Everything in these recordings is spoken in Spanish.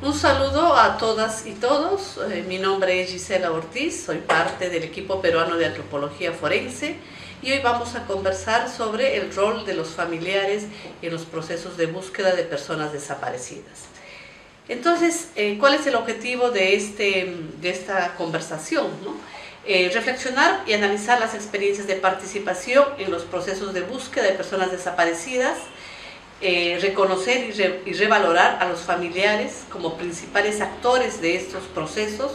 Un saludo a todas y todos. Mi nombre es Gisela Ortiz, soy parte del equipo peruano de antropología forense y hoy vamos a conversar sobre el rol de los familiares en los procesos de búsqueda de personas desaparecidas. Entonces, ¿cuál es el objetivo de esta conversación, ¿no? Reflexionar y analizar las experiencias de participación en los procesos de búsqueda de personas desaparecidas, reconocer y revalorar a los familiares como principales actores de estos procesos,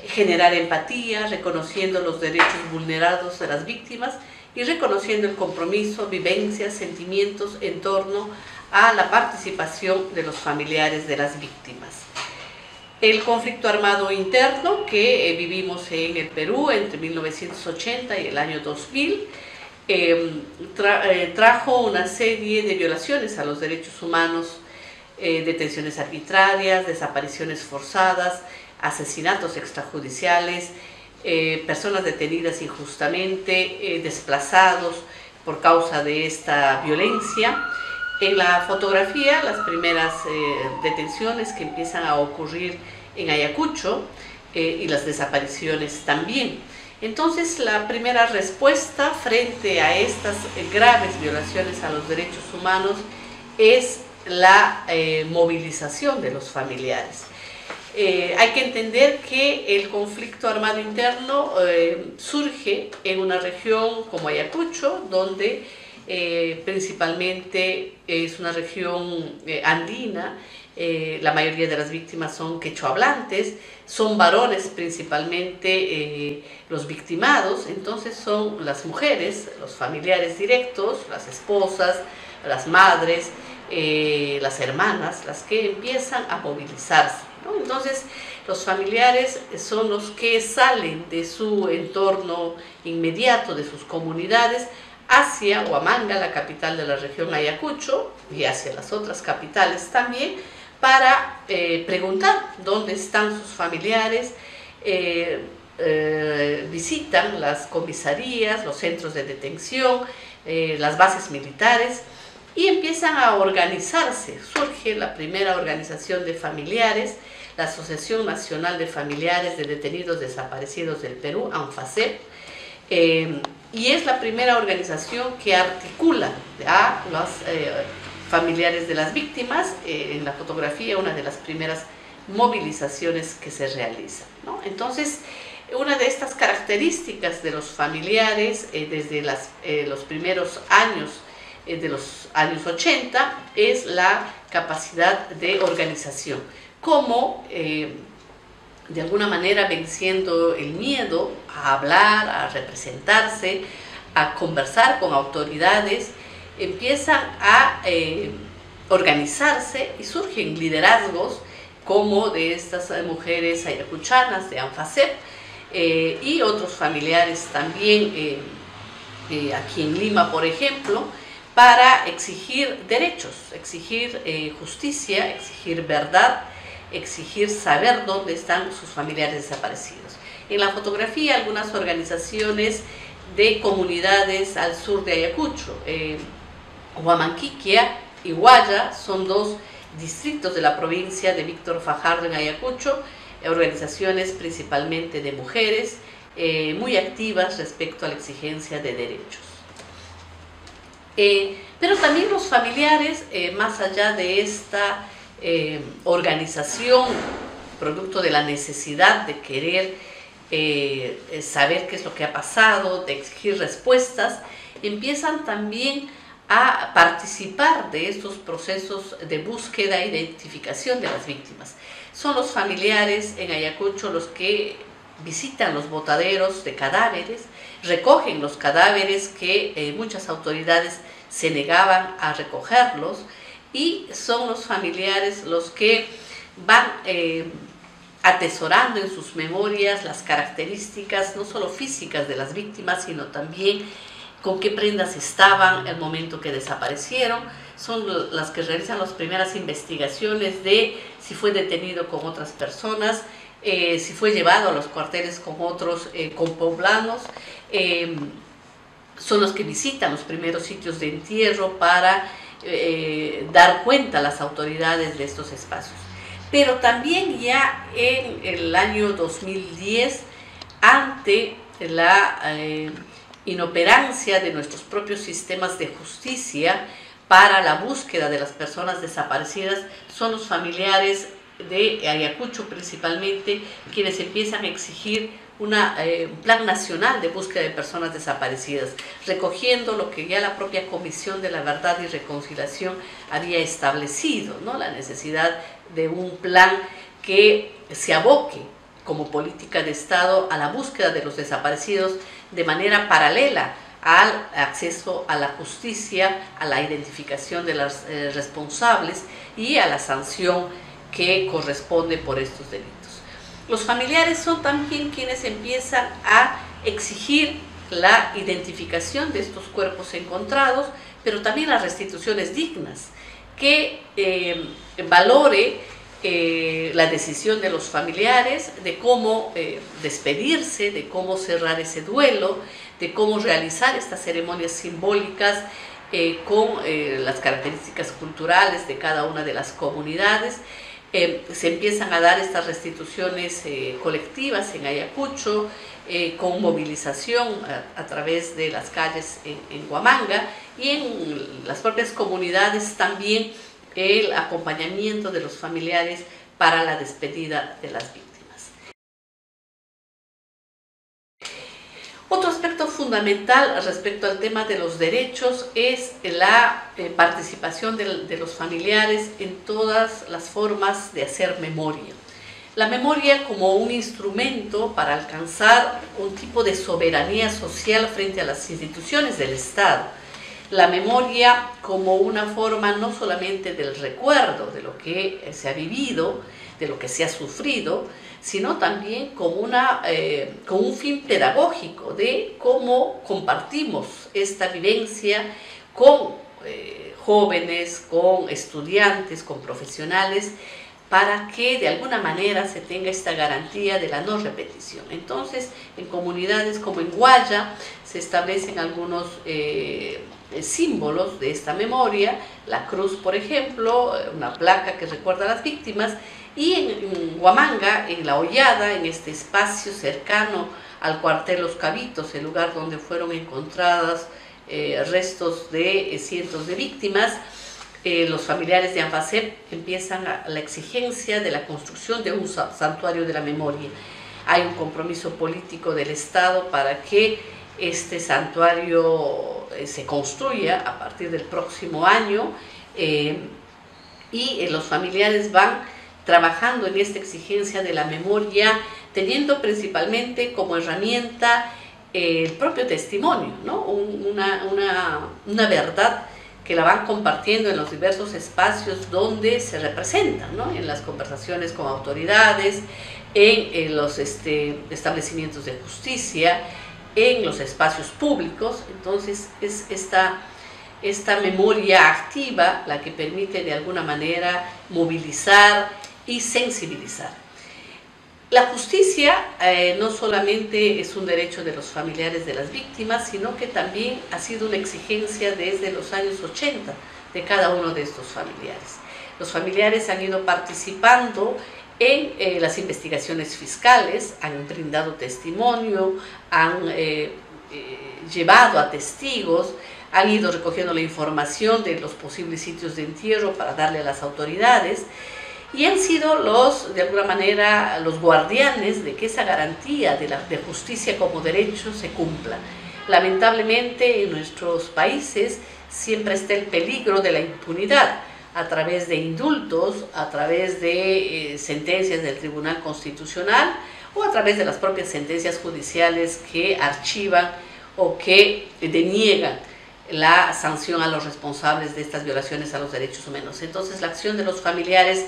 generar empatía, reconociendo los derechos vulnerados de las víctimas y reconociendo el compromiso, vivencias, sentimientos en torno a la participación de los familiares de las víctimas. El conflicto armado interno que vivimos en el Perú entre 1980 y el año 2000 trajo una serie de violaciones a los derechos humanos, detenciones arbitrarias, desapariciones forzadas, asesinatos extrajudiciales, personas detenidas injustamente, desplazados por causa de esta violencia. En la fotografía, las primeras detenciones que empiezan a ocurrir en Ayacucho y las desapariciones también. Entonces, la primera respuesta frente a estas graves violaciones a los derechos humanos es la movilización de los familiares. Hay que entender que el conflicto armado interno surge en una región como Ayacucho, donde principalmente es una región andina. La mayoría de las víctimas son quechohablantes, son varones principalmente los victimados, entonces son las mujeres, los familiares directos, las esposas, las madres, las hermanas, las que empiezan a movilizarse, ¿no? Entonces los familiares son los que salen de su entorno inmediato, de sus comunidades, hacia Huamanga, la capital de la región Ayacucho, y hacia las otras capitales también, para preguntar dónde están sus familiares, visitan las comisarías, los centros de detención, las bases militares y empiezan a organizarse. Surge la primera organización de familiares, la Asociación Nacional de Familiares de Detenidos Desaparecidos del Perú, ANFACEP, y es la primera organización que articula a los familiares de las víctimas. En la fotografía, una de las primeras movilizaciones que se realizan, ¿no? Entonces, una de estas características de los familiares desde los primeros años de los años 80 es la capacidad de organización, como de alguna manera venciendo el miedo a hablar, a representarse, a conversar con autoridades, empiezan a organizarse y surgen liderazgos como de estas mujeres ayacuchanas de ANFACEP y otros familiares también aquí en Lima, por ejemplo, para exigir derechos, exigir justicia, exigir verdad, exigir saber dónde están sus familiares desaparecidos. En la fotografía, algunas organizaciones de comunidades al sur de Ayacucho, Huamanquiquia y Guaya, son dos distritos de la provincia de Víctor Fajardo en Ayacucho, organizaciones principalmente de mujeres, muy activas respecto a la exigencia de derechos. Pero también los familiares, más allá de esta organización, producto de la necesidad de querer saber qué es lo que ha pasado, de exigir respuestas, empiezan también a participar de estos procesos de búsqueda e identificación de las víctimas. Son los familiares en Ayacucho los que visitan los botaderos de cadáveres, recogen los cadáveres que muchas autoridades se negaban a recogerlos, y son los familiares los que van atesorando en sus memorias las características no solo físicas de las víctimas, sino también con qué prendas estaban el momento que desaparecieron. Son las que realizan las primeras investigaciones de si fue detenido con otras personas, si fue llevado a los cuarteles con otros compoblanos. Son los que visitan los primeros sitios de entierro para dar cuenta a las autoridades de estos espacios. pero también ya en el año 2010, ante la inoperancia de nuestros propios sistemas de justicia para la búsqueda de las personas desaparecidas, son los familiares de Ayacucho principalmente quienes empiezan a exigir un plan nacional de búsqueda de personas desaparecidas, recogiendo lo que ya la propia Comisión de la Verdad y Reconciliación había establecido, ¿no? La necesidad de un plan que se aboque como política de Estado a la búsqueda de los desaparecidos de manera paralela al acceso a la justicia, a la identificación de los responsables y a la sanción que corresponde por estos delitos. Los familiares son también quienes empiezan a exigir la identificación de estos cuerpos encontrados, pero también las restituciones dignas, que valore la decisión de los familiares de cómo despedirse, de cómo cerrar ese duelo, de cómo realizar estas ceremonias simbólicas con las características culturales de cada una de las comunidades. Se empiezan a dar estas restituciones colectivas en Ayacucho, con movilización a través de las calles en Huamanga, y en las propias comunidades también el acompañamiento de los familiares para la despedida de las víctimas. Otro aspecto fundamental respecto al tema de los derechos es la participación de los familiares en todas las formas de hacer memoria. La memoria como un instrumento para alcanzar un tipo de soberanía social frente a las instituciones del Estado. La memoria como una forma no solamente del recuerdo de lo que se ha vivido, de lo que se ha sufrido, sino también como un fin pedagógico de cómo compartimos esta vivencia con jóvenes, con estudiantes, con profesionales, para que de alguna manera se tenga esta garantía de la no repetición. Entonces, en comunidades como en Guaya se establecen algunos símbolos de esta memoria, la cruz, por ejemplo, una placa que recuerda a las víctimas, y en Huamanga, en La Hollada, en este espacio cercano al cuartel Los Cabitos, el lugar donde fueron encontradas restos de cientos de víctimas, los familiares de ANFACEP empiezan la exigencia de la construcción de un santuario de la memoria. Hay un compromiso político del Estado para que este santuario se construya a partir del próximo año, y los familiares van trabajando en esta exigencia de la memoria, teniendo principalmente como herramienta el propio testimonio, ¿no? Una verdad que la van compartiendo en los diversos espacios donde se representan, ¿no? En las conversaciones con autoridades, en los establecimientos de justicia, en los espacios públicos. Entonces es esta memoria activa la que permite de alguna manera movilizar y sensibilizar. La justicia no solamente es un derecho de los familiares de las víctimas, sino que también ha sido una exigencia desde los años 80 de cada uno de estos familiares. Los familiares han ido participando en las investigaciones fiscales, han brindado testimonio, han llevado a testigos, han ido recogiendo la información de los posibles sitios de entierro para darle a las autoridades, y han sido de alguna manera, los guardianes de que esa garantía de justicia como derecho se cumpla. Lamentablemente, en nuestros países siempre está el peligro de la impunidad, a través de indultos, a través de sentencias del Tribunal Constitucional o a través de las propias sentencias judiciales que archivan o que deniegan la sanción a los responsables de estas violaciones a los derechos humanos. Entonces, la acción de los familiares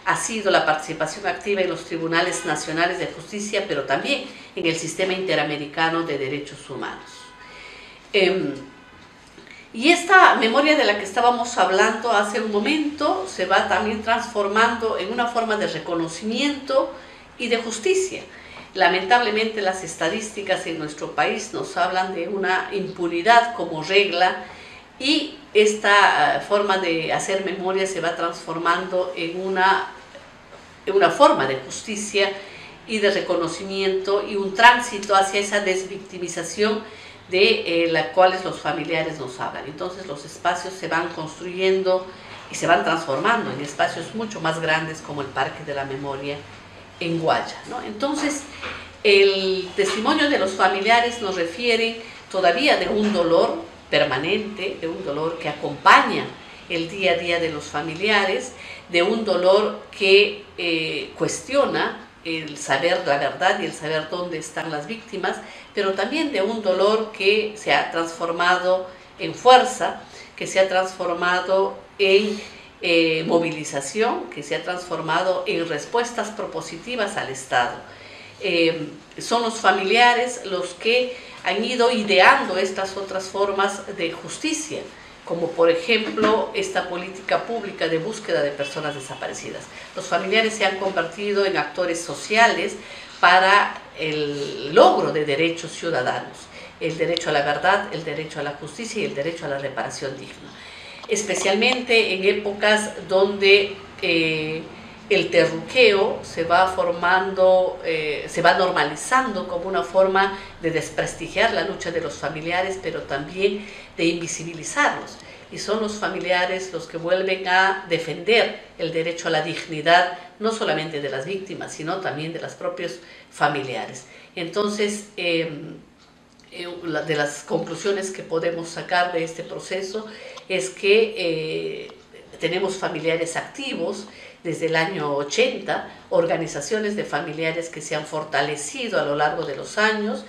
ha sido la participación activa en los tribunales nacionales de justicia, pero también en el sistema interamericano de derechos humanos. Y esta memoria de la que estábamos hablando hace un momento se va también transformando en una forma de reconocimiento y de justicia. Lamentablemente, las estadísticas en nuestro país nos hablan de una impunidad como regla, y esta forma de hacer memoria se va transformando en una una forma de justicia y de reconocimiento y un tránsito hacia esa desvictimización de la cuales los familiares nos hablan. Entonces los espacios se van construyendo y se van transformando en espacios mucho más grandes como el Parque de la Memoria en Guaya, ¿no? Entonces el testimonio de los familiares nos refiere todavía de un dolor permanente, de un dolor que acompaña el día a día de los familiares, de un dolor que cuestiona el saber la verdad y el saber dónde están las víctimas, pero también de un dolor que se ha transformado en fuerza, que se ha transformado en movilización, que se ha transformado en respuestas propositivas al Estado. Son los familiares los que han ido ideando estas otras formas de justicia, como por ejemplo esta política pública de búsqueda de personas desaparecidas. Los familiares se han convertido en actores sociales para el logro de derechos ciudadanos, el derecho a la verdad, el derecho a la justicia y el derecho a la reparación digna. Especialmente en épocas donde el terruqueo se va formando, se va normalizando como una forma de desprestigiar la lucha de los familiares, pero también de invisibilizarlos. Y son los familiares los que vuelven a defender el derecho a la dignidad, no solamente de las víctimas, sino también de los propios familiares. Entonces, de las conclusiones que podemos sacar de este proceso es que tenemos familiares activos desde el año 80, organizaciones de familiares que se han fortalecido a lo largo de los años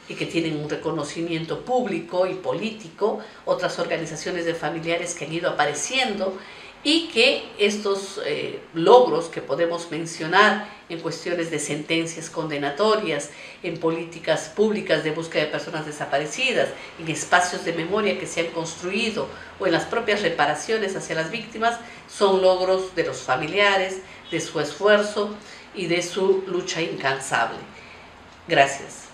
y que tienen un reconocimiento público y político, otras organizaciones de familiares que han ido apareciendo y que estos logros que podemos mencionar en cuestiones de sentencias condenatorias, en políticas públicas de búsqueda de personas desaparecidas, en espacios de memoria que se han construido o en las propias reparaciones hacia las víctimas, son logros de los familiares, de su esfuerzo y de su lucha incansable. Gracias.